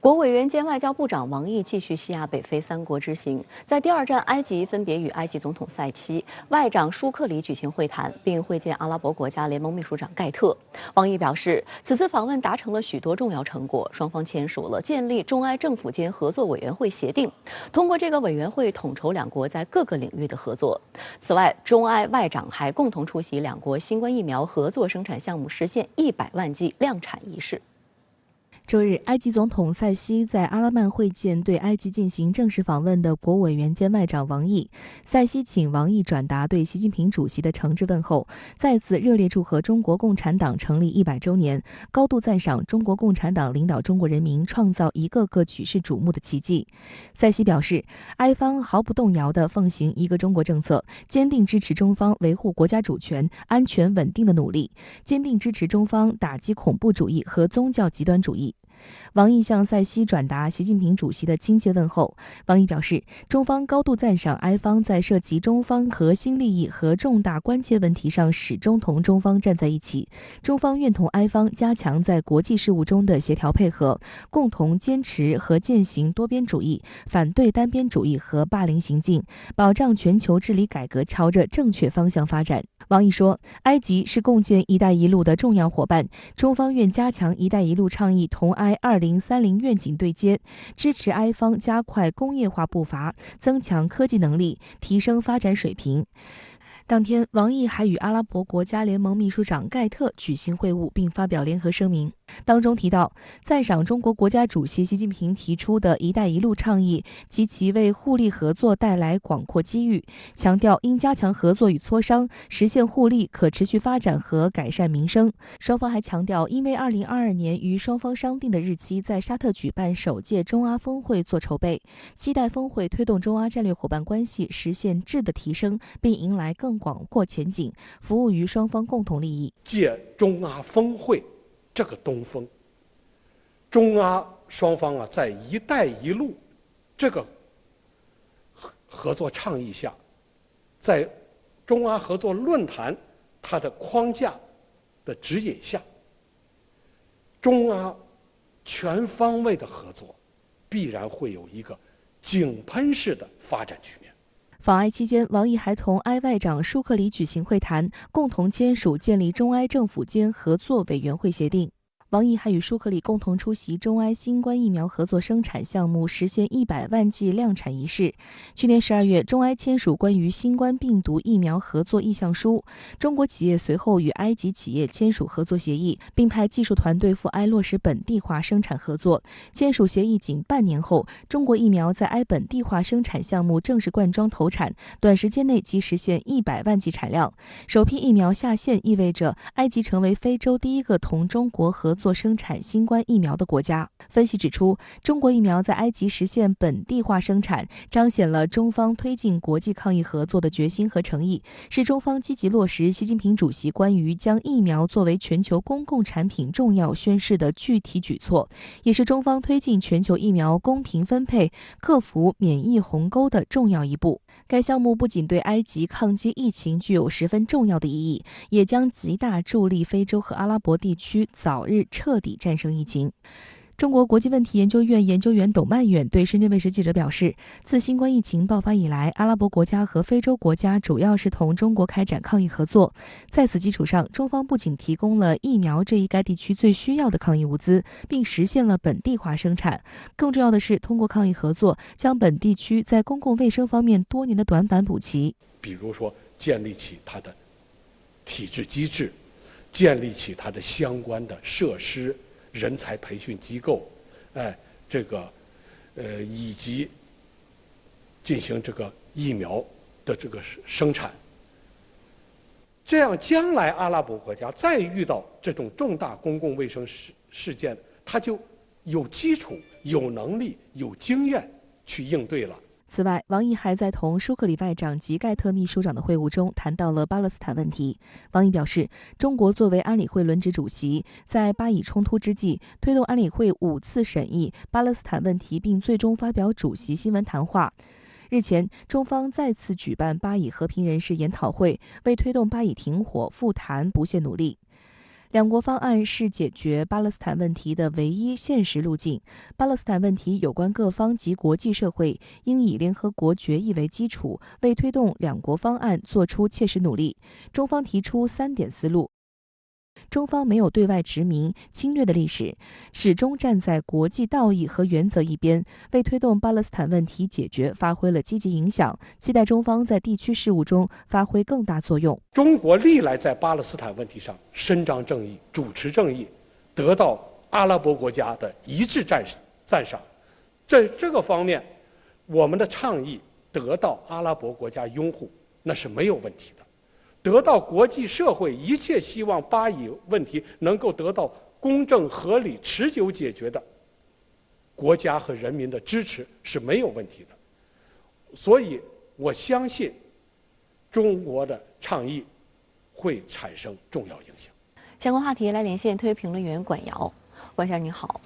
国委员兼外交部长王毅继续西亚北非三国之行，在第二站埃及分别与埃及总统塞西、外长舒克里举行会谈，并会见阿拉伯国家联盟秘书长盖特。王毅表示，此次访问达成了许多重要成果，双方签署了建立中埃政府间合作委员会协定，通过这个委员会统筹两国在各个领域的合作。此外，中埃外长还共同出席两国新冠疫苗合作生产项目实现100万剂量产仪式。周日，埃及总统塞西在阿拉曼会见对埃及进行正式访问的国委员兼外长王毅。塞西请王毅转达对习近平主席的诚挚问候，再次热烈祝贺中国共产党成立100周年，高度赞赏中国共产党领导中国人民创造一个个举世瞩目的奇迹。塞西表示，埃方毫不动摇地奉行一个中国政策，坚定支持中方维护国家主权、安全稳定的努力，坚定支持中方打击恐怖主义和宗教极端主义。王毅向塞西转达习近平主席的亲切问候。王毅表示，中方高度赞赏埃方在涉及中方核心利益和重大关切问题上始终同中方站在一起。中方愿同埃方加强在国际事务中的协调配合，共同坚持和践行多边主义，反对单边主义和霸凌行径，保障全球治理改革朝着正确方向发展。王毅说，埃及是共建“一带一路”的重要伙伴，中方愿加强“一带一路”倡议同埃2030愿景对接，支持埃方加快工业化步伐，增强科技能力，提升发展水平。当天，王毅还与阿拉伯国家联盟秘书长盖特举行会晤，并发表联合声明。当中提到，赞赏中国国家主席习近平提出的一带一路倡议及其为互利合作带来广阔机遇，强调应加强合作与磋商，实现互利、可持续发展和改善民生。双方还强调，因为2022年与双方商定的日期在沙特举办首届中阿峰会做筹备，期待峰会推动中阿战略伙伴关系实现质的提升，并迎来更广阔前景，服务于双方共同利益。借中阿峰会这个东风，中阿双方在“一带一路”这个合作倡议下，在中阿合作论坛它的框架的指引下，中阿全方位的合作必然会有一个井喷式的发展局面。访埃期间，王毅还同埃外长舒克里举行会谈，共同签署建立中埃政府间合作委员会协定。王毅还与舒克里共同出席中埃新冠疫苗合作生产项目实现100万剂量产仪式。去年12月，中埃签署关于新冠病毒疫苗合作意向书，中国企业随后与埃及企业签署合作协议，并派技术团队赴埃落实本地化生产合作。签署协议仅半年后，中国疫苗在埃本地化生产项目正式灌装投产，短时间内即实现100万剂产量。首批疫苗下线意味着埃及成为非洲第一个同中国合作生产新冠疫苗的国家。分析指出，中国疫苗在埃及实现本地化生产，彰显了中方推进国际抗疫合作的决心和诚意，是中方积极落实习近平主席关于将疫苗作为全球公共产品重要宣示的具体举措，也是中方推进全球疫苗公平分配、克服免疫鸿沟的重要一步。该项目不仅对埃及抗击疫情具有十分重要的意义，也将极大助力非洲和阿拉伯地区早日彻底战胜疫情。中国国际问题研究院研究员董曼远对深圳卫视记者表示，自新冠疫情爆发以来，阿拉伯国家和非洲国家主要是同中国开展抗疫合作。在此基础上，中方不仅提供了疫苗这一该地区最需要的抗疫物资，并实现了本地化生产。更重要的是，通过抗疫合作，将本地区在公共卫生方面多年的短板补齐。比如说，建立起它的体制机制，建立起它的相关的设施、人才培训机构，以及进行这个疫苗的这个生产，这样将来阿拉伯国家再遇到这种重大公共卫生事件，它就有基础、有能力、有经验去应对了。此外，王毅还在同舒克里外长及盖特秘书长的会晤中谈到了巴勒斯坦问题。王毅表示，中国作为安理会轮值主席，在巴以冲突之际，推动安理会5次审议巴勒斯坦问题，并最终发表主席新闻谈话。日前，中方再次举办巴以和平人士研讨会，为推动巴以停火复谈不懈努力。两国方案是解决巴勒斯坦问题的唯一现实路径。巴勒斯坦问题有关各方及国际社会应以联合国决议为基础，为推动两国方案做出切实努力。中方提出3点思路。中方没有对外殖民侵略的历史，始终站在国际道义和原则一边，为推动巴勒斯坦问题解决发挥了积极影响，期待中方在地区事务中发挥更大作用。中国历来在巴勒斯坦问题上伸张正义、主持正义，得到阿拉伯国家的一致赞赏。这个方面，我们的倡议得到阿拉伯国家拥护，那是没有问题的。得到国际社会一切希望巴以问题能够得到公正、合理、持久解决的国家和人民的支持是没有问题的。所以我相信中国的倡议会产生重要影响。相关话题来连线特约评论员管瑶。管先生您好。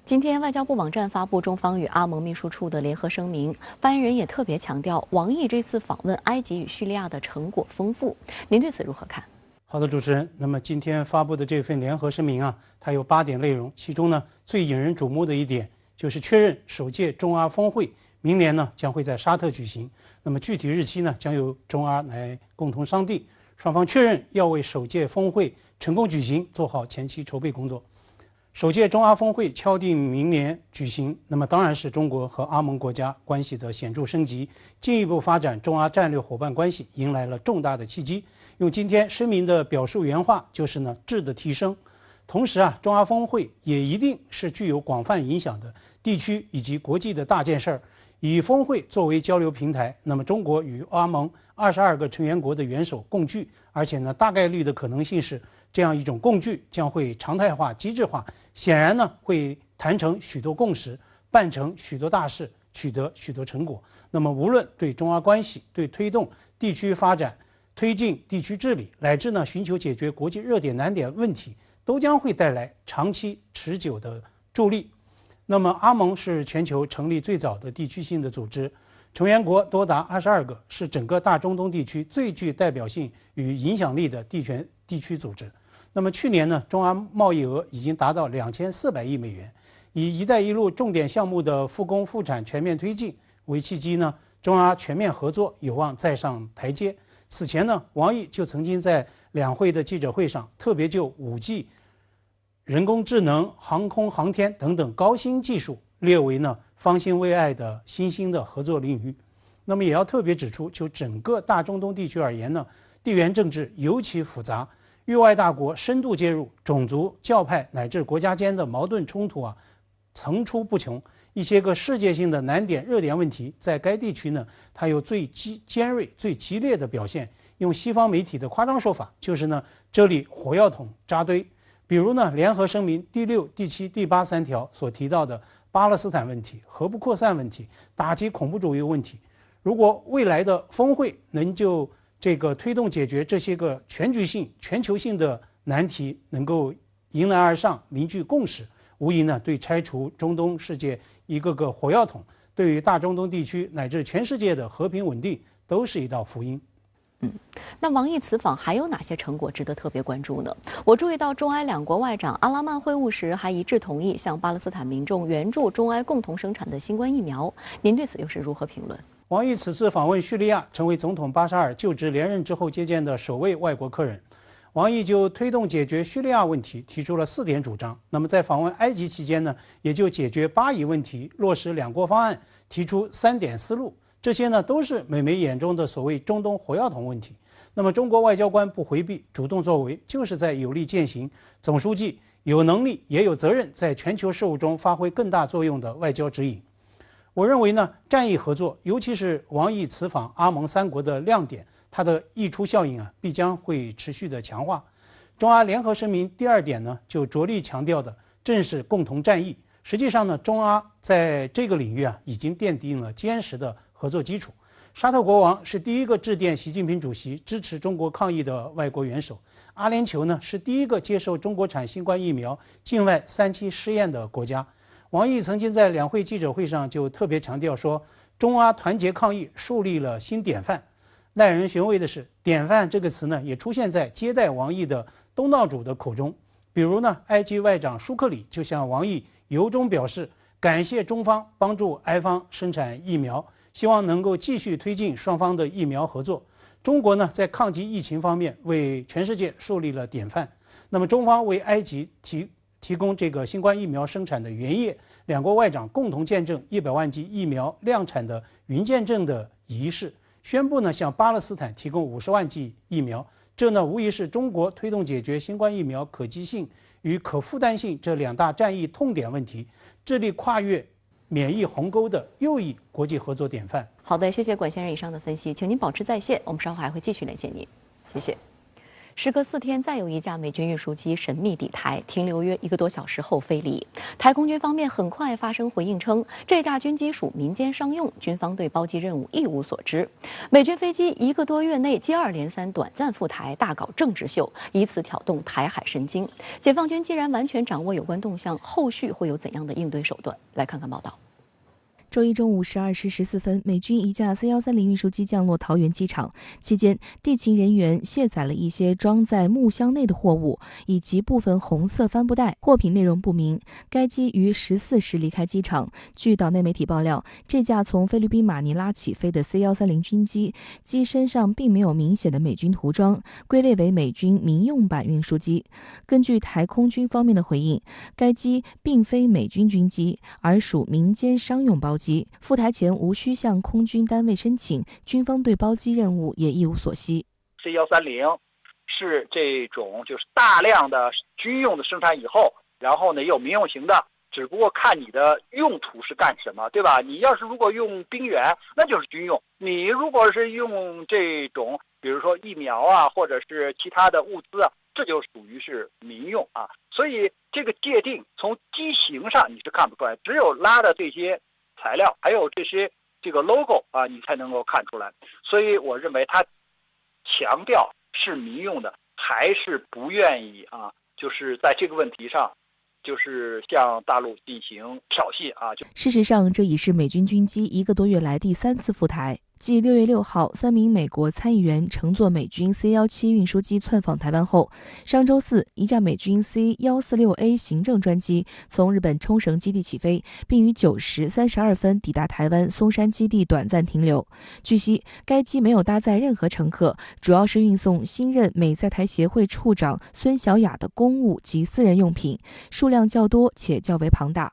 今天，外交部网站发布中方与阿盟秘书处的联合声明，发言人也特别强调，王毅这次访问埃及与叙利亚的成果丰富。您对此如何看？好的，主持人。那么今天发布的这份联合声明啊，它有8点内容，其中呢最引人瞩目的一点就是确认首届中阿峰会明年呢将会在沙特举行，那么具体日期呢将由中阿来共同商定。双方确认要为首届峰会成功举行做好前期筹备工作。首届中阿峰会敲定明年举行，那么当然是中国和阿盟国家关系的显著升级，进一步发展中阿战略伙伴关系迎来了重大的契机。用今天声明的表述原话，就是呢质的提升。同时啊，中阿峰会也一定是具有广泛影响的地区以及国际的大件事儿。以峰会作为交流平台，那么中国与阿盟22个成员国的元首共聚，而且呢大概率的可能性是这样一种共聚将会常态化、机制化，显然呢会谈成许多共识，办成许多大事，取得许多成果。那么无论对中阿关系、对推动地区发展、推进地区治理，乃至呢寻求解决国际热点难点问题，都将会带来长期持久的助力。那么阿盟是全球成立最早的地区性的组织，成员国多达22个，是整个大中东地区最具代表性与影响力的地区组织。那么去年呢，中阿贸易额已经达到2400亿美元。以“一带一路”重点项目的复工复产全面推进为契机呢，中阿全面合作有望再上台阶。此前呢，王毅就曾经在两会的记者会上特别就5G、人工智能、航空航天等等高新技术列为呢方兴未艾的新兴的合作领域。那么也要特别指出，就整个大中东地区而言呢，地缘政治尤其复杂，域外大国深度介入，种族、教派乃至国家间的矛盾冲突啊层出不穷。一些个世界性的难点、热点问题，在该地区呢，它有最尖锐、最激烈的表现。用西方媒体的夸张说法，就是呢，这里火药桶扎堆。比如呢，联合声明第6、第7、第8 3条所提到的巴勒斯坦问题、核不扩散问题、打击恐怖主义问题，如果未来的峰会能就这个推动解决这些个全局性、全球性的难题能够迎难而上、凝聚共识，无疑呢对拆除中东世界一个个火药桶，对于大中东地区乃至全世界的和平稳定都是一道福音。那王毅此访还有哪些成果值得特别关注呢？我注意到中埃两国外长阿拉曼会晤时还一致同意向巴勒斯坦民众援助中埃共同生产的新冠疫苗，您对此又是如何评论？王毅此次访问叙利亚，成为总统巴沙尔就职连任之后接见的首位外国客人。王毅就推动解决叙利亚问题提出了4点主张。那么在访问埃及期间呢，也就解决巴以问题、落实两国方案提出3点思路。这些呢都是美媒眼中的所谓中东火药桶问题。那么中国外交官不回避，主动作为，就是在有力践行总书记有能力也有责任在全球事务中发挥更大作用的外交指引。我认为呢，战役合作，尤其是王毅此访阿盟3国的亮点，它的溢出效应啊，必将会持续的强化。中阿联合声明第2点呢，就着力强调的正是共同战役。实际上呢，中阿在这个领域啊，已经奠定了坚实的合作基础。沙特国王是第一个致电习近平主席支持中国抗疫的外国元首。阿联酋呢是第一个接受中国产新冠疫苗境外3期试验的国家。王毅曾经在两会记者会上就特别强调说，中阿团结抗疫树立了新典范。耐人寻味的是，典范这个词呢也出现在接待王毅的东道主的口中。比如呢，埃及外长舒克里就向王毅由衷表示感谢中方帮助埃方生产疫苗，希望能够继续推进双方的疫苗合作。中国呢，在抗击疫情方面为全世界树立了典范。那么，中方为埃及提供这个新冠疫苗生产的原液，两国外长共同见证100万剂疫苗量产的云见证的仪式，宣布呢向巴勒斯坦提供50万剂疫苗。这呢，无疑是中国推动解决新冠疫苗可及性与可负担性这2大战役痛点问题，致力跨越免疫鸿沟的又一国际合作典范。好的，谢谢管先生以上的分析，请您保持在线，我们稍后还会继续连线您，谢谢。时隔4天，再有一架美军运输机神秘抵台，停留约1个多小时后飞离。台空军方面很快发声回应称，这架军机属民间商用，军方对包机任务一无所知。美军飞机1个多月内接二连三短暂赴台，大搞政治秀，以此挑动台海神经。解放军既然完全掌握有关动向，后续会有怎样的应对手段？来看看报道。周一中午12时14分，美军一架C-130运输机降落桃园机场，期间地勤人员卸载了一些装在木箱内的货物，以及部分红色帆布袋，货品内容不明。该机于14时离开机场。据岛内媒体爆料，这架从菲律宾马尼拉起飞的C-130军机，机身上并没有明显的美军涂装，归类为美军民用版运输机。根据台空军方面的回应，该机并非美军军机，而属民间商用包机。赴台前无需向空军单位申请，军方对包机任务也一无所悉。C-130是这种就是大量的军用的生产以后，然后呢有民用型的，只不过看你的用途是干什么，对吧？你要是如果用兵员，那就是军用；你如果是用这种，比如说疫苗啊，或者是其他的物资啊，这就属于是民用啊。所以这个界定从机型上你是看不出来，只有拉的这些材料还有这个 logo 啊，你才能够看出来。所以我认为他强调是民用的，还是不愿意啊，就是在这个问题上就是向大陆进行挑衅啊。事实上，这已是美军军机1个多月来第3次赴台。继6月6号3名美国参议员乘坐美军 C-17运输机窜访台湾后，上周四一架美军 C-146A 行政专机从日本冲绳基地起飞，并于9时32分抵达台湾松山基地短暂停留。据悉，该机没有搭载任何乘客，主要是运送新任美在台协会处长孙小雅的公务及私人用品，数量较多且较为庞大。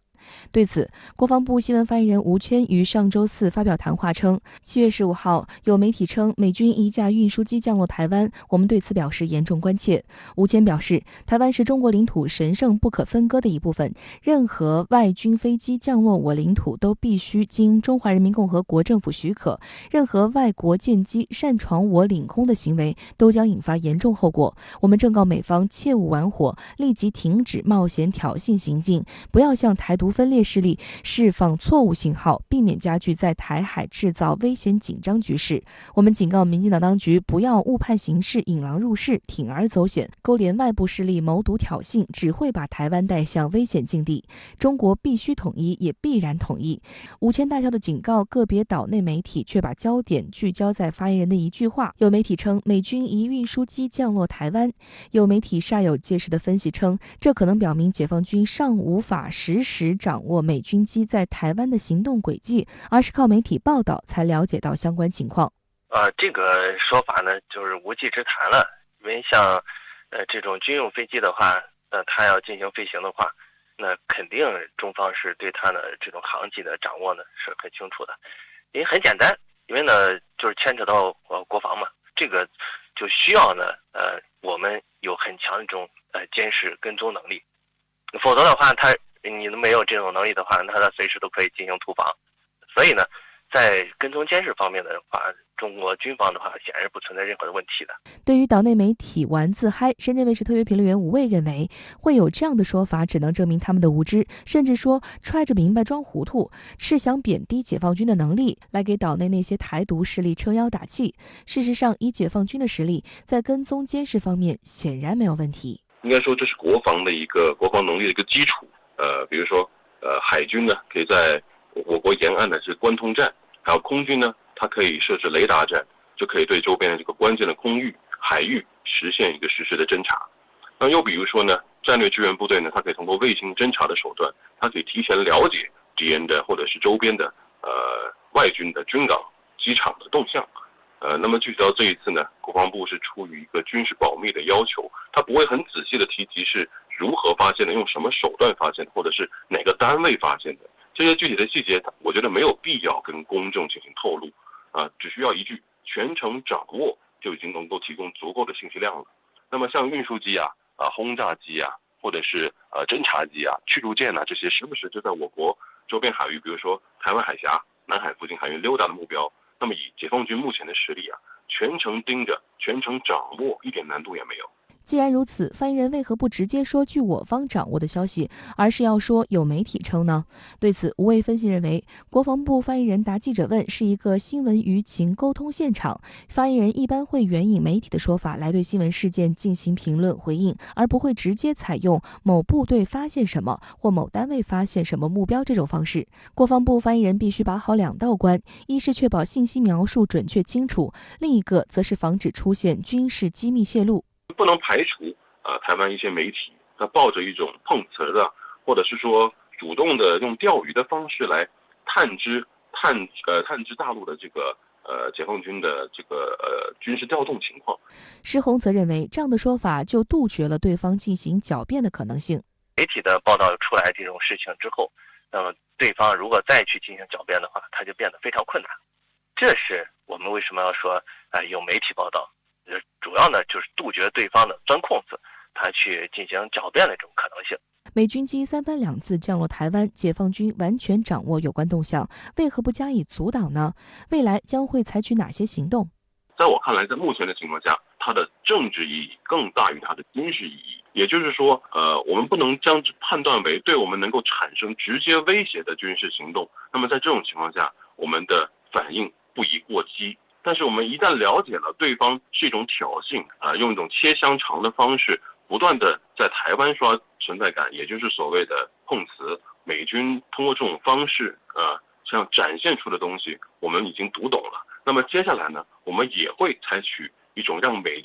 对此，国防部新闻发言人吴谦于上周四发表谈话称，7月15号有媒体称美军一架运输机降落台湾，我们对此表示严重关切。吴谦表示，台湾是中国领土神圣不可分割的一部分，任何外军飞机降落我领土都必须经中华人民共和国政府许可，任何外国舰机擅闯我领空的行为都将引发严重后果。我们正告美方切勿玩火，立即停止冒险挑衅行径，不要向台独分裂势力释放错误信号，避免加剧在台海制造危险紧张局势。我们警告民进党当局不要误判形势，引狼入室，铤而走险，勾连外部势力谋独挑衅，只会把台湾带向危险境地。中国必须统一，也必然统一。吴谦大校的警告，个别岛内媒体却把焦点聚焦在发言人的一句话。有媒体称美军一运输机降落台湾，有媒体煞有介事的分析称，这可能表明解放军尚无法实时掌握美军机在台湾的行动轨迹，而是靠媒体报道才了解到相关情况。这个说法呢，就是无稽之谈了。因为像这种军用飞机的话，它要进行飞行的话，那肯定中方是对它的这种航迹的掌握呢是很清楚的。因为很简单，因为呢就是牵扯到国防嘛，这个就需要呢我们有很强的这种监视跟踪能力，否则的话你没有这种能力的话，那它随时都可以进行突防。所以呢，在跟踪监视方面的话，中国军方的话显然不存在任何的问题的。对于岛内媒体玩自嗨，深圳卫视特约评论员吴卫认为，会有这样的说法，只能证明他们的无知，甚至说揣着明白装糊涂，是想贬低解放军的能力，来给岛内那些台独势力撑腰打气。事实上，以解放军的实力，在跟踪监视方面显然没有问题。应该说，这是国防的一个国防能力的一个基础。比如说，海军呢可以在我国沿岸的这个关通站，还有空军呢，它可以设置雷达站，就可以对周边的这个关键的空域、海域实现一个实时的侦查。那又比如说呢，战略支援部队呢，它可以通过卫星侦察的手段，它可以提前了解敌人的或者是周边的外军的军港、机场的动向。那么具体到这一次呢，国防部是出于一个军事保密的要求，它不会很仔细的提及是如何发现的，用什么手段发现的，或者是哪个单位发现的。这些具体的细节，我觉得没有必要跟公众进行透露，只需要一句全程掌握，就已经能够提供足够的信息量了。那么像运输机轰炸机或者是侦察机驱逐舰这些，时不时就在我国周边海域，比如说台湾海峡、南海附近海域溜达的目标，那么以解放军目前的实力全程盯着、全程掌握，一点难度也没有。既然如此，发言人为何不直接说据我方掌握的消息，而是要说有媒体称呢？对此，吴畏分析认为，国防部发言人答记者问是一个新闻舆情沟通现场，发言人一般会援引媒体的说法来对新闻事件进行评论回应，而不会直接采用某部队发现什么或某单位发现什么目标这种方式。国防部发言人必须把好两道关，一是确保信息描述准确清楚，另一个则是防止出现军事机密泄露。不能排除台湾一些媒体他抱着一种碰瓷的，或者是说主动的用钓鱼的方式来探知大陆的这个解放军的这个军事调动情况。施宏则认为，这样的说法就杜绝了对方进行狡辩的可能性。媒体的报道出来这种事情之后，那么对方如果再去进行狡辩的话，它就变得非常困难。这是我们为什么要说有媒体报道。主要呢就是杜绝对方的钻空子，他去进行狡辩的这种可能性。美军机三番两次降落台湾，解放军完全掌握有关动向，为何不加以阻挡呢？未来将会采取哪些行动？在我看来，在目前的情况下，它的政治意义更大于它的军事意义。也就是说，我们不能将之判断为对我们能够产生直接威胁的军事行动。那么在这种情况下，我们的反应不宜过激。但是我们一旦了解了对方是一种挑衅用一种切香肠的方式不断的在台湾刷存在感，也就是所谓的碰瓷，美军通过这种方式这样展现出的东西我们已经读懂了。那么接下来呢，我们也会采取一种让美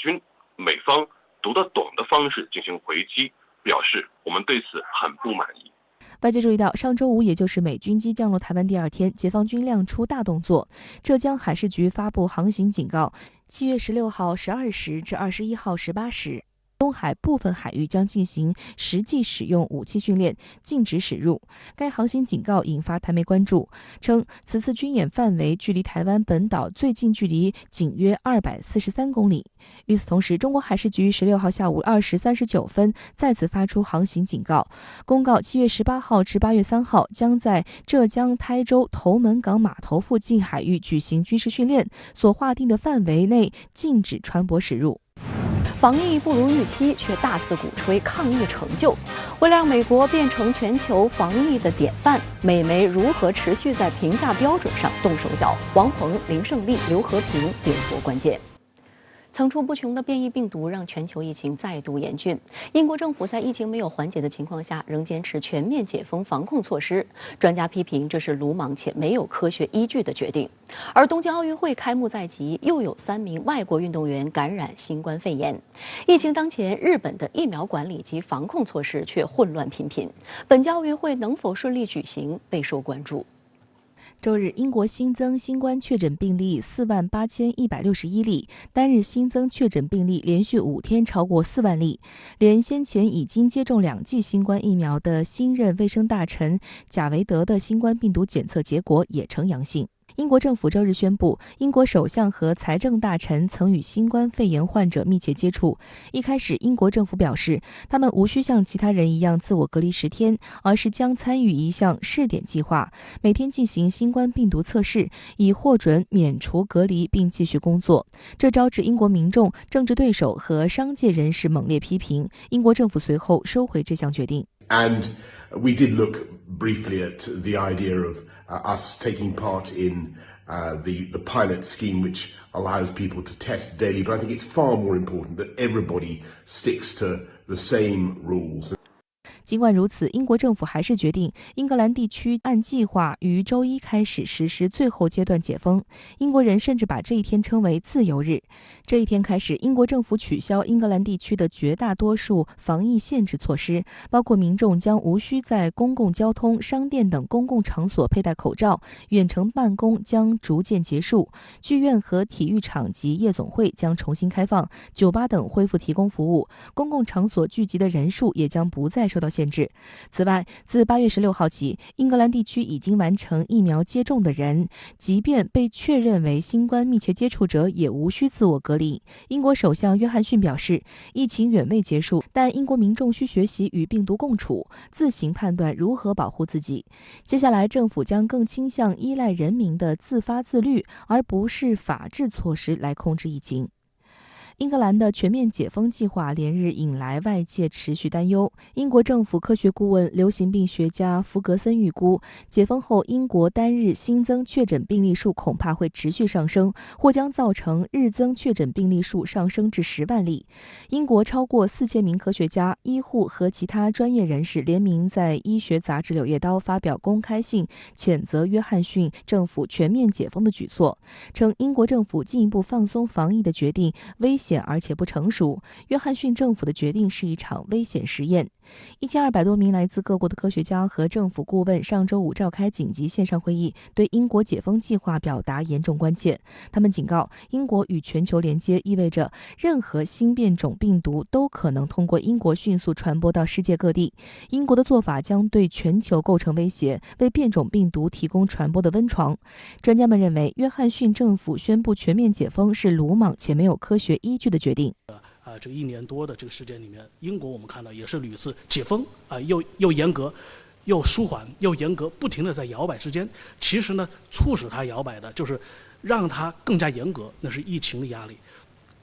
方读得懂的方式进行回击，表示我们对此很不满意。外界注意到，上周五，也就是美军机降落台湾第二天，解放军亮出大动作。浙江海事局发布航行警告，7月16号12时至21号18时。东海部分海域将进行实际使用武器训练，禁止驶入。该航行警告引发台媒关注，称此次军演范围距离台湾本岛最近距离仅约243公里。与此同时，中国海事局16号下午2时39分再次发出航行警告，公告7月18号至8月3号将在浙江台州头门港码头附近海域举行军事训练，所划定的范围内禁止船舶驶入。防疫不如预期，却大肆鼓吹抗疫成就。为了让美国变成全球防疫的典范，美媒如何持续在评价标准上动手脚？王鹏、林胜利、刘和平点拨关键。层出不穷的变异病毒让全球疫情再度严峻。英国政府在疫情没有缓解的情况下，仍坚持全面解封防控措施。专家批评这是鲁莽且没有科学依据的决定。而东京奥运会开幕在即，又有3名外国运动员感染新冠肺炎。疫情当前，日本的疫苗管理及防控措施却混乱频频。本届奥运会能否顺利举行，备受关注。周日，英国新增新冠确诊病例48161例，单日新增确诊病例连续5天超过4万例。连先前已经接种2剂新冠疫苗的新任卫生大臣贾维德的新冠病毒检测结果也呈阳性。英国政府周日宣布，英国首相和财政大臣曾与新冠肺炎患者密切接触。一开始，英国政府表示，他们无需像其他人一样自我隔离10天，而是将参与一项试点计划，每天进行新冠病毒测试，以获准免除隔离并继续工作。这招致英国民众、政治对手和商界人士猛烈批评。英国政府随后收回这项决定。And we did look briefly at the idea of us taking part in the pilot scheme, which allows people to test daily. But I think it's far more important that everybody sticks to the same rules. 尽管如此，英国政府还是决定英格兰地区按计划于周一开始实施最后阶段解封。英国人甚至把这一天称为自由日。这一天开始，英国政府取消英格兰地区的绝大多数防疫限制措施，包括民众将无需在公共交通、商店等公共场所佩戴口罩，远程办公将逐渐结束，剧院和体育场及夜总会将重新开放，酒吧等恢复提供服务，公共场所聚集的人数也将不再受到限制。此外，自8月16号起，英格兰地区已经完成疫苗接种的人，即便被确认为新冠密切接触者，也无需自我隔离。英国首相约翰逊表示，疫情远未结束，但英国民众需学习与病毒共处，自行判断如何保护自己。接下来，政府将更倾向依赖人民的自发自律，而不是法治措施来控制疫情。英格兰的全面解封计划连日引来外界持续担忧。英国政府科学顾问、流行病学家弗格森预估，解封后英国单日新增确诊病例数恐怕会持续上升，或将造成日增确诊病例数上升至10万例。英国超过4000名科学家、医护和其他专业人士联名在医学杂志《柳叶刀》发表公开信，谴责约翰逊政府全面解封的举措，称英国政府进一步放松防疫的决定危险而且不成熟。约翰逊政府的决定是一场危险实验。1200多名来自各国的科学家和政府顾问上周五召开紧急线上会议，对英国解封计划表达严重关切。他们警告，英国与全球连接意味着任何新变种病毒都可能通过英国迅速传播到世界各地。英国的做法将对全球构成威胁，为变种病毒提供传播的温床。专家们认为，约翰逊政府宣布全面解封是鲁莽且没有科学依据的决定。这1年多的这个时间里面，英国我们看到也是屡次解封又严格，又舒缓，又严格，不停的在摇摆之间。其实呢，促使它摇摆的就是让它更加严格，那是疫情的压力；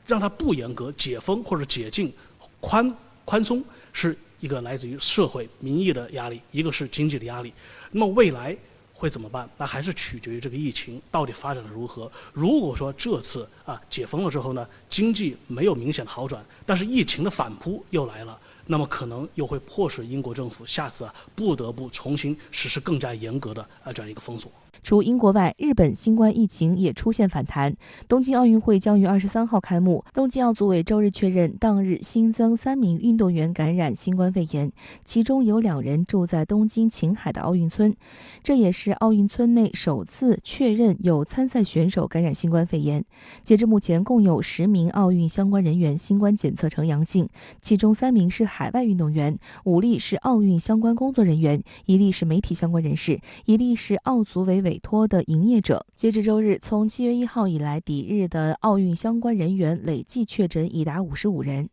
让它不严格，解封或者解禁、宽松，是一个来自于社会民意的压力，一个是经济的压力。那么未来会怎么办？那还是取决于这个疫情到底发展的如何。如果说这次解封了之后呢，经济没有明显的好转，但是疫情的反扑又来了，那么可能又会迫使英国政府下次不得不重新实施更加严格的这样一个封锁。除英国外，日本新冠疫情也出现反弹。东京奥运会将于23号开幕，东京奥组委周日确认，当日新增3名运动员感染新冠肺炎，其中有2人住在东京晴海的奥运村。这也是奥运村内首次确认有参赛选手感染新冠肺炎。截至目前，共有10名奥运相关人员新冠检测呈阳性，其中3名是海外运动员，5例是奥运相关工作人员，1例是媒体相关人士，1例是奥组委委托的营业者。截至周日，从7月1号以来抵日的奥运相关人员累计确诊已达55人。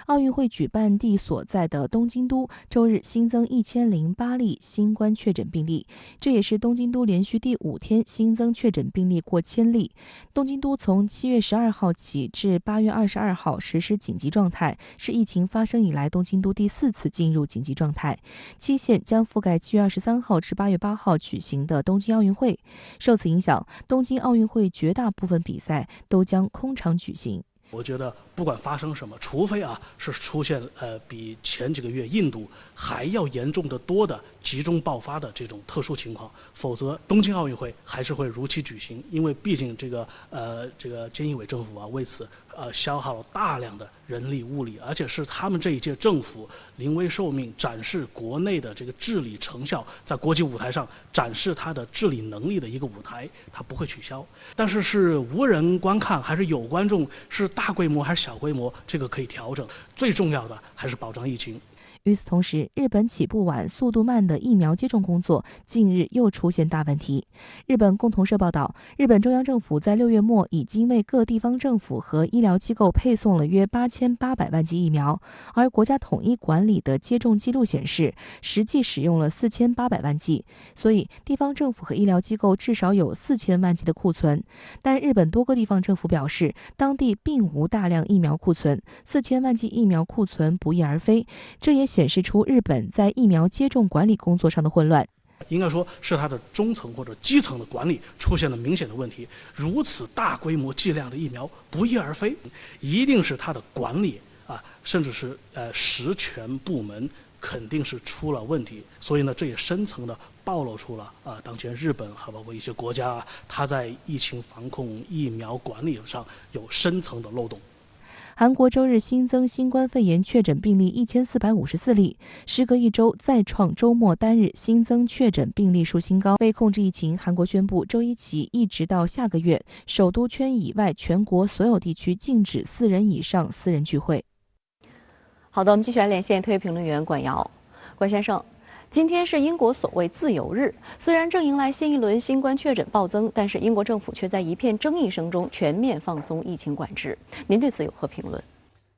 奥运会举办地所在的东京都周日新增1008例新冠确诊病例，这也是东京都连续第5天新增确诊病例过1000例。东京都从7月12号起至8月22号实施紧急状态，是疫情发生以来东京都第4次进入紧急状态，期限将覆盖7月23号至8月8号举行的东京奥运会。受此影响，东京奥运会绝大部分比赛都将空场举行。我觉得不管发生什么，除非是出现比前几个月印度还要严重的多的集中爆发的这种特殊情况，否则东京奥运会还是会如期举行。因为毕竟这个菅义伟政府为此消耗了大量的人力物力，而且是他们这一届政府临危受命，展示国内的这个治理成效，在国际舞台上展示他的治理能力的一个舞台，他不会取消。但是是无人观看还是有观众，是大规模还是小规模，这个可以调整。最重要的还是保障疫情。与此同时，日本起步晚、速度慢的疫苗接种工作近日又出现大问题。日本共同社报道，日本中央政府在6月末已经为各地方政府和医疗机构配送了约8800万剂疫苗，而国家统一管理的接种记录显示，实际使用了4800万剂，所以地方政府和医疗机构至少有4000万剂的库存。但日本多个地方政府表示，当地并无大量疫苗库存，4000万剂疫苗库存不翼而飞，这也显示出日本在疫苗接种管理工作上的混乱。应该说是它的中层或者基层的管理出现了明显的问题。如此大规模剂量的疫苗不翼而飞，一定是它的管理甚至是实权部门肯定是出了问题。所以呢，这也深层的暴露出了当前日本还包括一些国家，它在疫情防控、疫苗管理上有深层的漏洞。韩国周日新增新冠肺炎确诊病例1454例，时隔一周再创周末单日新增确诊病例数新高。为控制疫情，韩国宣布周一起一直到下个月，首都圈以外全国所有地区禁止4人以上私人聚会。好的，我们继续来连线特约评论员管瑶。管先生，今天是英国所谓自由日，虽然正迎来新一轮新冠确诊暴增，但是英国政府却在一片争议声中全面放松疫情管制。您对此有何评论？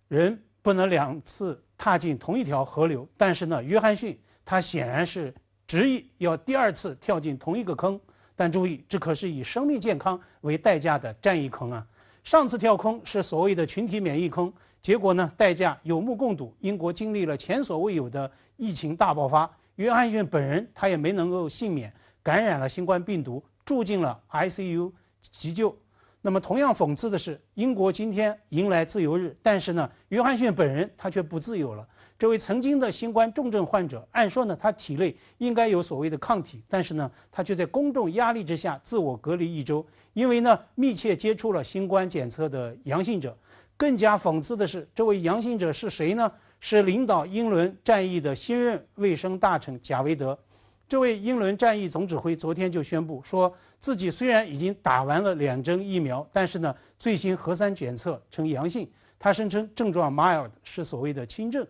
人不能2次踏进同一条河流，但是呢，约翰逊他显然是执意要第2次跳进同一个坑。但注意，这可是以生命健康为代价的战役坑啊！上次跳坑是所谓的群体免疫坑，结果呢，代价有目共睹，英国经历了前所未有的疫情大爆发。约翰逊本人他也没能够幸免，感染了新冠病毒，住进了 ICU 急救。那么同样讽刺的是，英国今天迎来自由日，但是呢，约翰逊本人他却不自由了。这位曾经的新冠重症患者，按说呢，他体内应该有所谓的抗体，但是呢，他却在公众压力之下自我隔离1周，因为呢，密切接触了新冠检测的阳性者。更加讽刺的是，这位阳性者是谁呢？是领导英伦战役的新任卫生大臣贾维德。这位英伦战役总指挥昨天就宣布说，自己虽然已经打完了2针疫苗，但是呢，最新核酸检测呈阳性。他声称症状 mild 是所谓的轻症。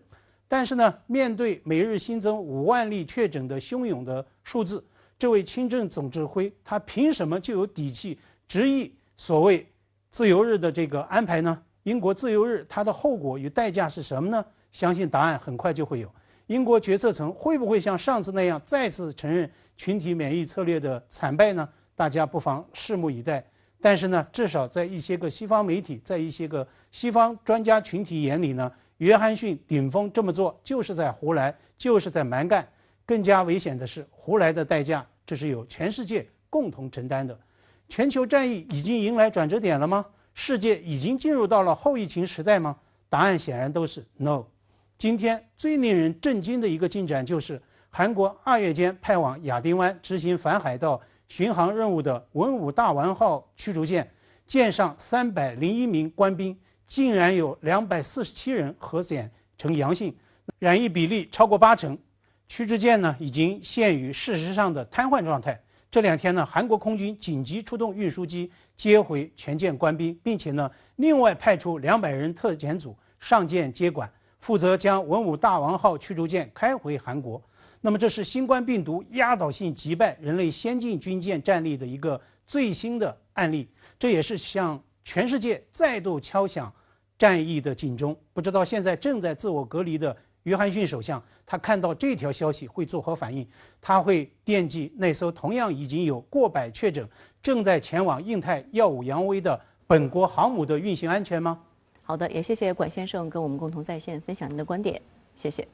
但是呢，面对每日新增5万例确诊的汹涌的数字，这位轻症总指挥他凭什么就有底气执意所谓自由日的这个安排呢？英国自由日它的后果与代价是什么呢？相信答案很快就会有。英国决策层会不会像上次那样再次承认群体免疫策略的惨败呢？大家不妨拭目以待。但是呢，至少在一些个西方媒体，在一些个西方专家群体眼里呢，约翰逊顶峰这么做就是在胡来，就是在蛮干。更加危险的是，胡来的代价，这是由全世界共同承担的。全球战役已经迎来转折点了吗？世界已经进入到了后疫情时代吗？答案显然都是 no。今天最令人震惊的一个进展就是，韩国2月间派往亚丁湾执行反海盗巡航任务的文武大王号驱逐舰，舰上301名官兵竟然有247人核检呈阳性，染疫比例超过80%。驱逐舰呢已经陷于事实上的瘫痪状态。这2天呢，韩国空军紧急出动运输机接回全舰官兵，并且呢，另外派出200人特遣组上舰接管，负责将文武大王号驱逐舰开回韩国。那么，这是新冠病毒压倒性击败人类先进军舰战力的一个最新的案例，这也是向全世界再度敲响战役的警钟。不知道现在正在自我隔离的约翰逊首相，他看到这条消息会作何反应？他会惦记那艘同样已经有过百确诊、正在前往印太耀武扬威的本国航母的运行安全吗？好的，也谢谢管先生跟我们共同在线分享您的观点，谢谢。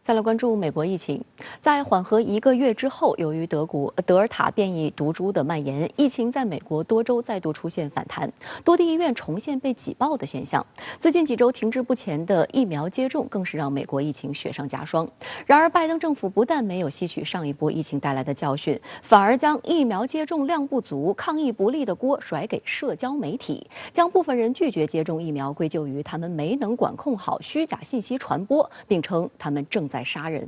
再来关注美国疫情，在缓和1个月之后，由于德尔塔变异毒株的蔓延，疫情在美国多州再度出现反弹，多地医院重现被挤爆的现象。最近几周停滞不前的疫苗接种，更是让美国疫情雪上加霜。然而，拜登政府不但没有吸取上一波疫情带来的教训，反而将疫苗接种量不足、抗疫不力的锅甩给社交媒体，将部分人拒绝接种疫苗归咎于他们没能管控好虚假信息传播，并称他们正在杀人。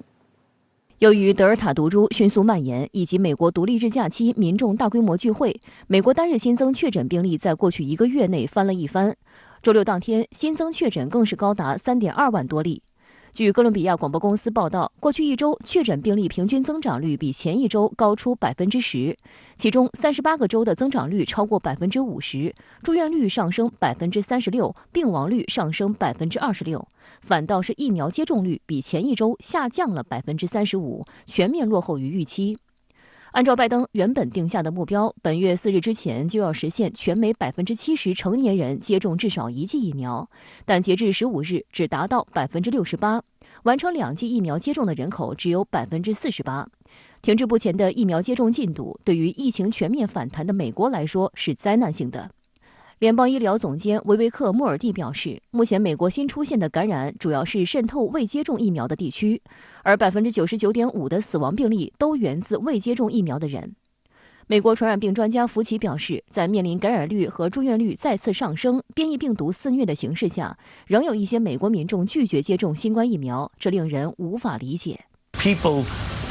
由于德尔塔毒株迅速蔓延，以及美国独立日假期民众大规模聚会，美国单日新增确诊病例在过去1个月内翻了一番。周六当天，新增确诊更是高达3.2万多例。据哥伦比亚广播公司报道，过去1周确诊病例平均增长率比前1周高出10%，其中38个州的增长率超过50%，住院率上升36%，病亡率上升26%。反倒是疫苗接种率比前1周下降了35%，全面落后于预期。按照拜登原本定下的目标，本月4日之前就要实现全美70%成年人接种至少1剂疫苗，但截至15日只达到68%，完成2剂疫苗接种的人口只有48%。停滞不前的疫苗接种进度，对于疫情全面反弹的美国来说是灾难性的。联邦医疗总监维维克·莫尔蒂表示，目前美国新出现的感染主要是渗透未接种疫苗的地区，而 99.5% 的死亡病例都源自未接种疫苗的人。美国传染病专家福奇表示，在面临感染率和住院率再次上升、变异病毒肆虐的形势下，仍有一些美国民众拒绝接种新冠疫苗，这令人无法理解。People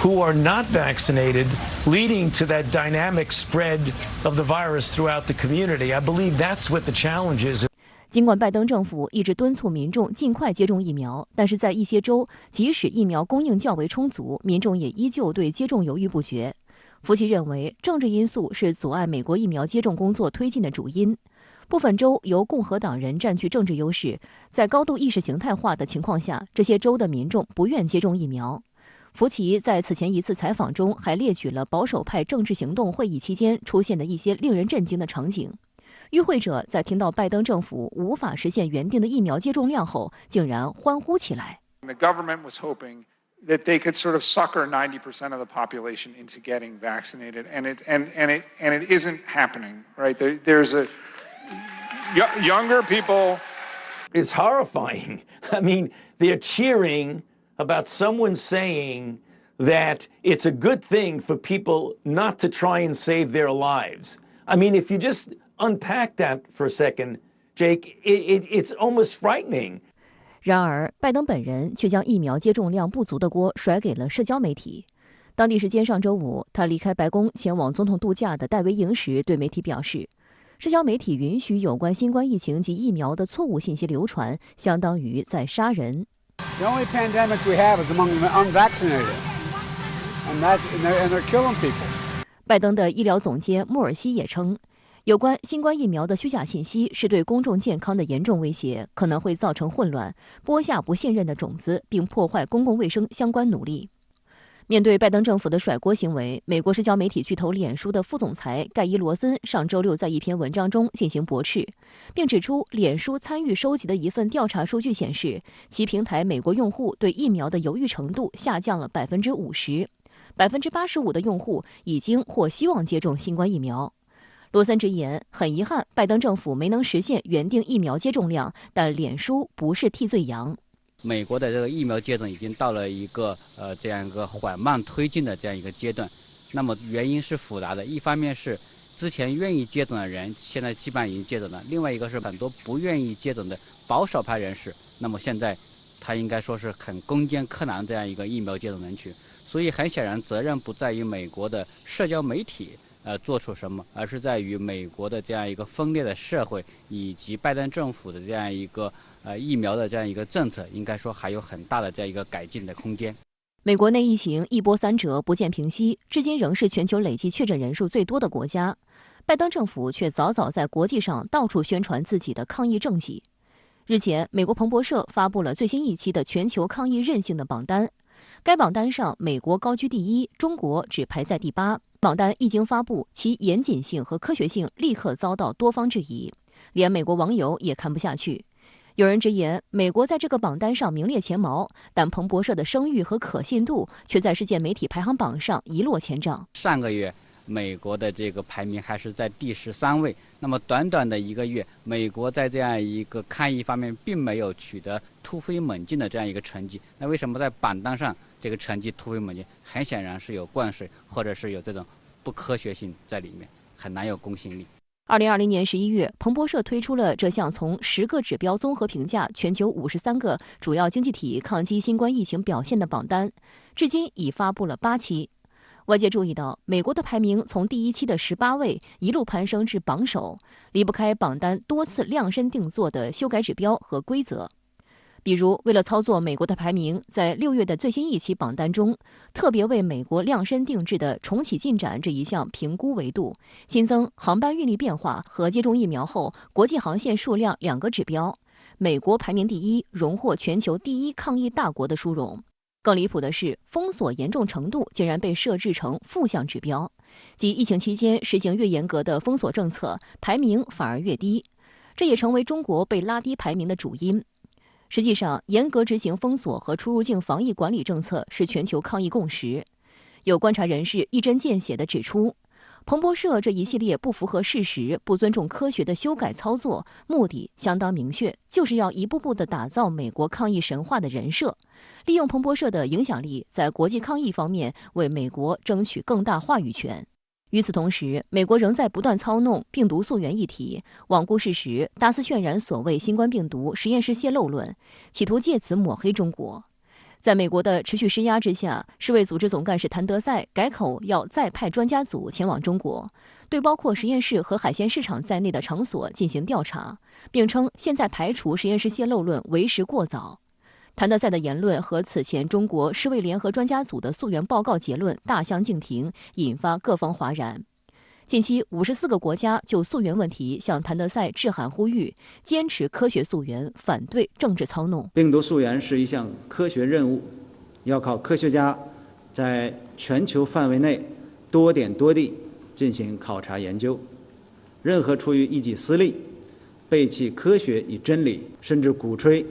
who are not vaccinated, leading to that dynamic spread of the virus throughout the community. I believe that's what the challenge is. 尽管拜登政府一直敦促民众尽快接种疫苗，但是在一些州，即使疫苗供应较为充足，民众也依旧对接种犹豫不决。福奇认为，政治因素是阻碍美国疫苗接种工作推进的主因。部分州由共和党人占据政治优势，在高度意识形态化的情况下，这些州的民众不愿接种疫苗。福奇在此前一次采访中还列举了保守派政治行动会议期间出现的一些令人震惊的场景。与会者在听到拜登政府无法实现原定的疫苗接种量后，竟然欢呼起来。The government was hoping that they could sort of sucker 90% of the population into getting vaccinated, and it isn't happening, right? There's a younger people. It's horrifying. I mean, they're cheering about someone saying that it's a good thing for people not to try and save their lives. I mean, if you just unpack that for a second, Jake, it's almost frightening. 然而，拜登本人却将疫苗接种量不足的锅甩给了社交媒体。当地时间上周五，他离开白宫前往总统度假的戴维营时，对媒体表示，社交媒体允许有关新冠疫情及疫苗的错误信息流传，相当于在杀人。The only pandemic we have is among the unvaccinated, and they're killing people. 拜登的医疗总监莫尔西也称，有关新冠疫苗的虚假信息是对公众健康的严重威胁，可能会造成混乱，播下不信任的种子，并破坏公共卫生相关努力。面对拜登政府的甩锅行为，美国社交媒体巨头脸书的副总裁盖伊·罗森上周六在一篇文章中进行驳斥，并指出，脸书参与收集的一份调查数据显示，其平台美国用户对疫苗的犹豫程度下降了50%，85%的用户已经或希望接种新冠疫苗。罗森直言，很遗憾，拜登政府没能实现原定疫苗接种量，但脸书不是替罪羊。美国的这个疫苗接种已经到了一个这样一个缓慢推进的这样一个阶段，那么原因是复杂的，一方面是之前愿意接种的人现在基本上已经接种了，另外一个是很多不愿意接种的保守派人士，那么现在他应该说是很攻坚克难这样一个疫苗接种人群，所以很显然责任不在于美国的社交媒体做出什么，而是在于美国的这样一个分裂的社会以及拜登政府的这样一个疫苗的这样一个政策，应该说还有很大的这样一个改进的空间。美国内疫情一波三折，不见平息，至今仍是全球累计确诊人数最多的国家。拜登政府却早早在国际上到处宣传自己的抗疫政绩。日前，美国彭博社发布了最新一期的全球抗疫韧性的榜单，该榜单上美国高居第一，中国只排在第8。榜单一经发布，其严谨性和科学性立刻遭到多方质疑，连美国网友也看不下去。有人直言，美国在这个榜单上名列前茅，但彭博社的声誉和可信度却在世界媒体排行榜上一落千丈。上个月，美国的这个排名还是在第13位，那么短短的一个月，美国在这样一个抗疫方面并没有取得突飞猛进的这样一个成绩。那为什么在榜单上这个成绩突飞猛进？很显然是有灌水，或者是有这种不科学性在里面，很难有公信力。2020年11月，彭博社推出了这项从10个指标综合评价全球53个主要经济体抗击新冠疫情表现的榜单，至今已发布了8期。外界注意到，美国的排名从第1期的18位一路攀升至榜首，离不开榜单多次量身定做的修改指标和规则。比如，为了操作美国的排名，在6月的最新一期榜单中，特别为美国量身定制的重启进展这一项评估维度，新增航班运力变化和接种疫苗后国际航线数量2个指标。美国排名第1，荣获全球第1抗疫大国的殊荣。更离谱的是，封锁严重程度竟然被设置成负向指标，即疫情期间实行越严格的封锁政策，排名反而越低，这也成为中国被拉低排名的主因。实际上，严格执行封锁和出入境防疫管理政策是全球抗疫共识。有观察人士一针见血地指出，彭博社这一系列不符合事实、不尊重科学的修改操作，目的相当明确，就是要一步步地打造美国抗疫神话的人设，利用彭博社的影响力，在国际抗疫方面为美国争取更大话语权。与此同时，美国仍在不断操弄病毒溯源议题，罔顾事实，大肆渲染所谓新冠病毒实验室泄漏论，企图借此抹黑中国。在美国的持续施压之下，世卫组织总干事谭德赛改口要再派专家组前往中国，对包括实验室和海鲜市场在内的场所进行调查，并称现在排除实验室泄漏论为时过早。谭德赛的言论和此前中国世卫联合专家组的溯源报告结论大相径庭，引发各方哗然。近期54个国家就溯源问题向谭德赛致函呼吁，坚持科学溯源，反对政治操弄。病毒溯源是一项科学任务，要靠科学家在全球范围内多点多地进行考察研究。任何出于一己私利、背弃科学与真理，甚至鼓吹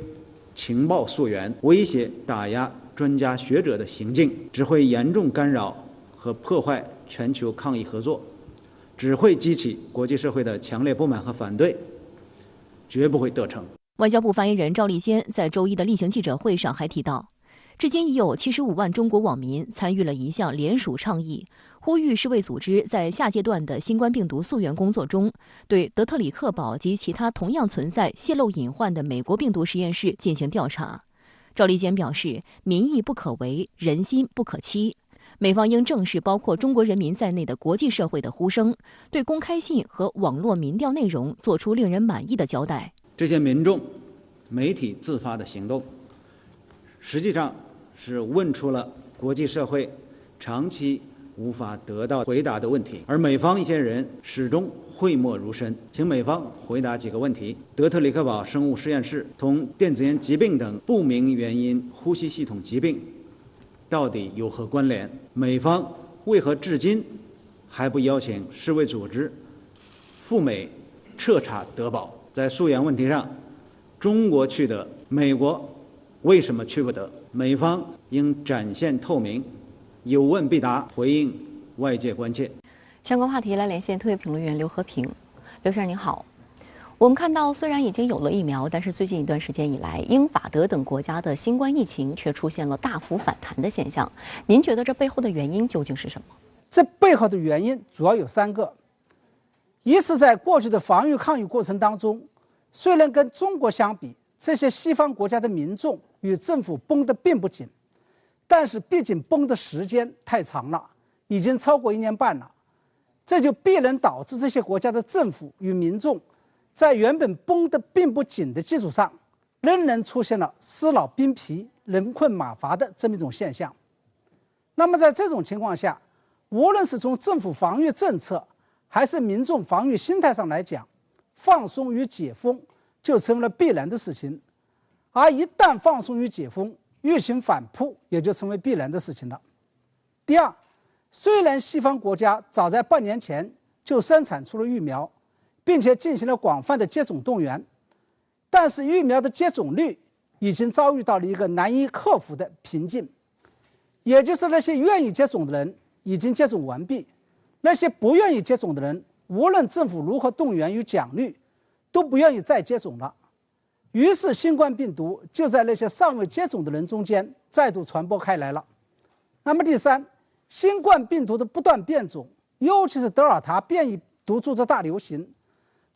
情报溯源、威胁打压专家学者的行径，只会严重干扰和破坏全球抗疫合作，只会激起国际社会的强烈不满和反对，绝不会得逞。外交部发言人赵立坚在周一的例行记者会上还提到，至今已有75万中国网民参与了一项联署倡议，呼吁世卫组织在下阶段的新冠病毒溯源工作中，对德特里克堡及其他同样存在泄漏隐患的美国病毒实验室进行调查。赵立坚表示，民意不可违，人心不可欺。美方应正视包括中国人民在内的国际社会的呼声，对公开信和网络民调内容做出令人满意的交代。这些民众、媒体自发的行动，实际上是问出了国际社会长期无法得到回答的问题，而美方一些人始终讳莫如深。请美方回答几个问题：德特里克堡生物实验室同电子烟疾病等不明原因呼吸系统疾病到底有何关联？美方为何至今还不邀请世卫组织赴美彻查德堡？在溯源问题上，中国去得，美国为什么去不得？美方应展现透明，有问必答，回应外界关切。相关话题来连线特约评论员刘和平。刘先生您好。我们看到，虽然已经有了疫苗，但是最近一段时间以来，英法德等国家的新冠疫情却出现了大幅反弹的现象。您觉得这背后的原因究竟是什么？这背后的原因主要有3个。一是在过去的防御抗疫过程当中，虽然跟中国相比，这些西方国家的民众与政府绷得并不紧，但是毕竟绷的时间太长了，已经超过1年半了，这就必然导致这些国家的政府与民众在原本绷得并不紧的基础上，仍然出现了尸老兵疲、人困马乏的这么一种现象。那么在这种情况下，无论是从政府防御政策还是民众防御心态上来讲，放松与解封就成为了必然的事情。而一旦放松与解封，疫情反扑也就成为必然的事情了。第二，虽然西方国家早在半年前就生产出了疫苗，并且进行了广泛的接种动员，但是疫苗的接种率已经遭遇到了一个难以克服的瓶颈，也就是那些愿意接种的人已经接种完毕，那些不愿意接种的人，无论政府如何动员与奖励，都不愿意再接种了。于是新冠病毒就在那些尚未接种的人中间再度传播开来了。那么第三，新冠病毒的不断变种，尤其是德尔塔变异毒株的大流行，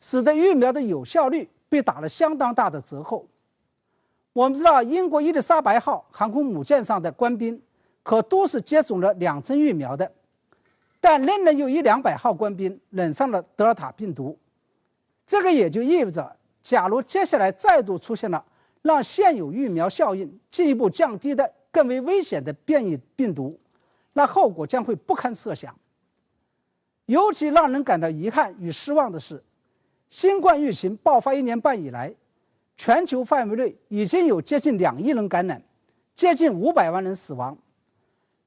使得疫苗的有效率被打了相当大的折扣。我们知道，英国伊丽莎白号航空母舰上的官兵可都是接种了2针疫苗的，但仍然有100-200号官兵染上了德尔塔病毒。这个也就意味着，假如接下来再度出现了让现有疫苗效应进一步降低的更为危险的变异病毒，那后果将会不堪设想。尤其让人感到遗憾与失望的是，新冠疫情爆发1年半以来，全球范围内已经有接近2亿人感染，接近500万人死亡。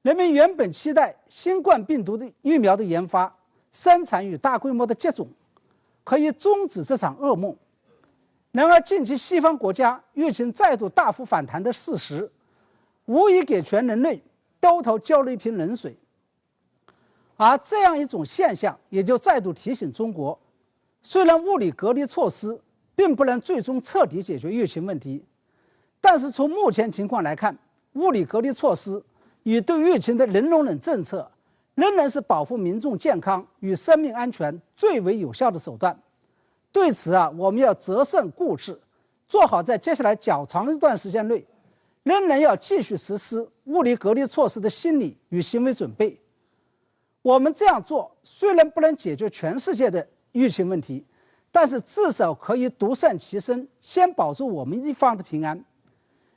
人们原本期待新冠病毒的疫苗的研发、生产与大规模的接种可以终止这场噩梦。然而，近期西方国家疫情再度大幅反弹的事实，无疑给全人类兜头浇了一瓶冷水。而这样一种现象也就再度提醒中国，虽然物理隔离措施并不能最终彻底解决疫情问题，但是从目前情况来看，物理隔离措施与对疫情的零容忍政策仍然是保护民众健康与生命安全最为有效的手段。对此我们要择胜固执，做好在接下来较长一段时间内仍然要继续实施物理隔离措施的心理与行为准备。我们这样做虽然不能解决全世界的疫情问题，但是至少可以独善其身，先保住我们一方的平安。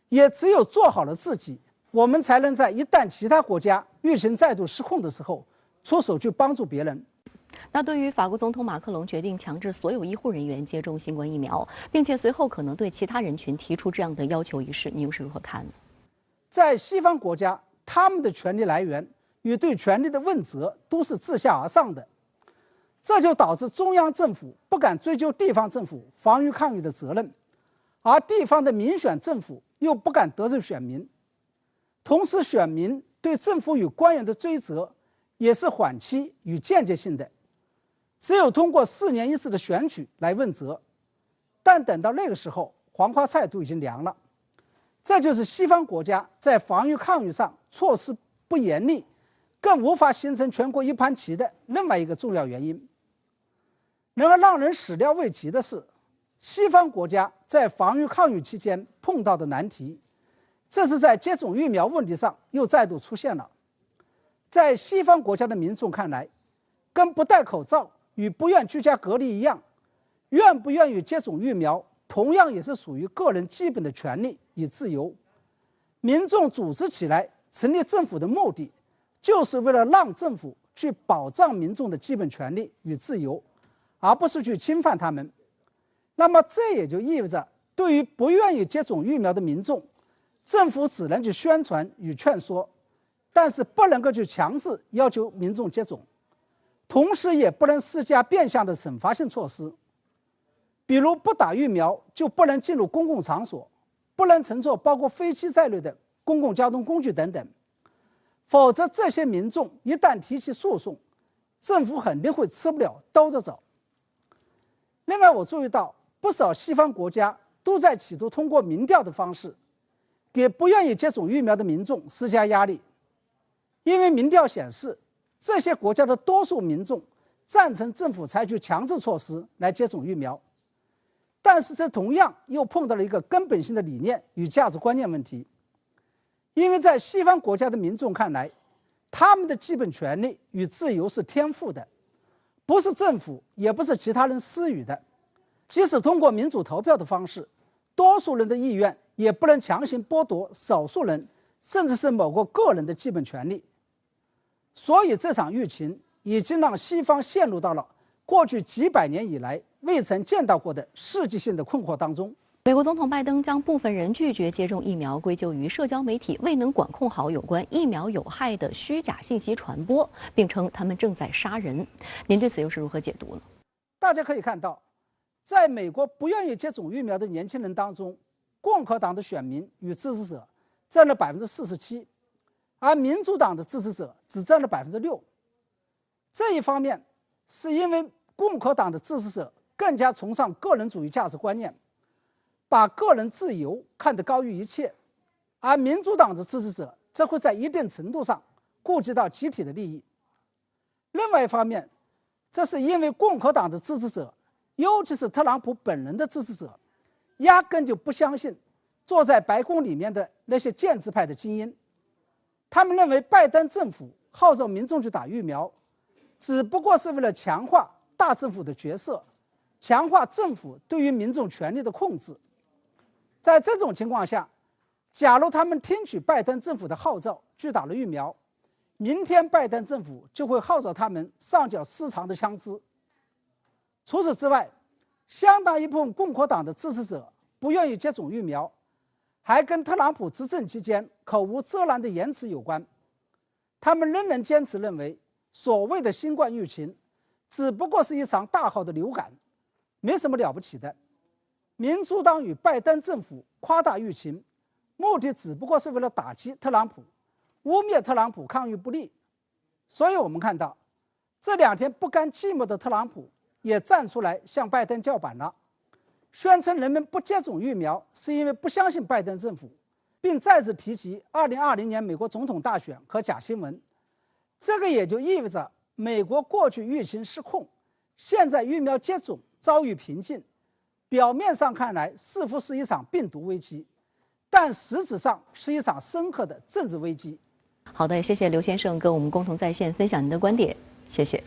也只有做好了自己，我们才能在一旦其他国家疫情再度失控的时候，出手去帮助别人。那对于法国总统马克龙决定强制所有医护人员接种新冠疫苗，并且随后可能对其他人群提出这样的要求一事，你又是如何看呢？在西方国家，他们的权力来源与对权力的问责都是自下而上的，这就导致中央政府不敢追究地方政府防御抗疫的责任，而地方的民选政府又不敢得罪选民，同时选民对政府与官员的追责也是缓期与间接性的，只有通过4年1次的选举来问责，但等到那个时候，黄花菜都已经凉了。这就是西方国家在防御抗疫上措施不严厉，更无法形成全国一盘棋的另外一个重要原因。然而让人始料未及的是，西方国家在防御抗疫期间碰到的难题，这是在接种疫苗问题上又再度出现了。在西方国家的民众看来，跟不戴口罩与不愿居家隔离一样，愿不愿意接种疫苗同样也是属于个人基本的权利与自由。民众组织起来成立政府的目的，就是为了让政府去保障民众的基本权利与自由，而不是去侵犯他们。那么这也就意味着，对于不愿意接种疫苗的民众，政府只能去宣传与劝说，但是不能够去强制要求民众接种，同时也不能施加变相的惩罚性措施，比如不打疫苗就不能进入公共场所，不能乘坐包括飞机在内的公共交通工具等等。否则这些民众一旦提起诉讼，政府肯定会吃不了兜着走。另外我注意到不少西方国家都在企图通过民调的方式给不愿意接种疫苗的民众施加压力，因为民调显示这些国家的多数民众赞成政府采取强制措施来接种疫苗，但是这同样又碰到了一个根本性的理念与价值观念问题。因为在西方国家的民众看来，他们的基本权利与自由是天赋的，不是政府也不是其他人施予的，即使通过民主投票的方式，多数人的意愿也不能强行剥夺少数人甚至是某个个人的基本权利。所以这场疫情已经让西方陷入到了过去几百年以来未曾见到过的世纪性的困惑当中。美国总统拜登将部分人拒绝接种疫苗归咎于社交媒体未能管控好有关疫苗有害的虚假信息传播，并称他们正在杀人。您对此又是如何解读呢？大家可以看到，在美国不愿意接种疫苗的年轻人当中，共和党的选民与支持者占了47%，而民主党的支持者只占了6%。这一方面是因为共和党的支持者更加崇尚个人主义价值观念，把个人自由看得高于一切，而民主党的支持者则会在一定程度上顾及到集体的利益。另外一方面，这是因为共和党的支持者，尤其是特朗普本人的支持者，压根就不相信坐在白宫里面的那些建制派的精英。他们认为拜登政府号召民众去打疫苗，只不过是为了强化大政府的角色，强化政府对于民众权力的控制。在这种情况下，假如他们听取拜登政府的号召去打了疫苗，明天拜登政府就会号召他们上缴失常的枪支。除此之外，相当一部分共和党的支持者不愿意接种疫苗，还跟特朗普执政期间口无遮拦的言辞有关。他们仍然坚持认为，所谓的新冠疫情只不过是一场大号的流感，没什么了不起的。民主党与拜登政府夸大疫情，目的只不过是为了打击特朗普，污蔑特朗普抗疫不力。所以我们看到，这2天不甘寂寞的特朗普也站出来向拜登叫板了，宣称人们不接种疫苗是因为不相信拜登政府，并再次提及2020年美国总统大选和假新闻。这个也就意味着美国过去疫情失控，现在疫苗接种遭遇瓶颈，表面上看来似乎是一场病毒危机，但实质上是一场深刻的政治危机。好的，谢谢刘先生跟我们共同在线分享您的观点，谢谢。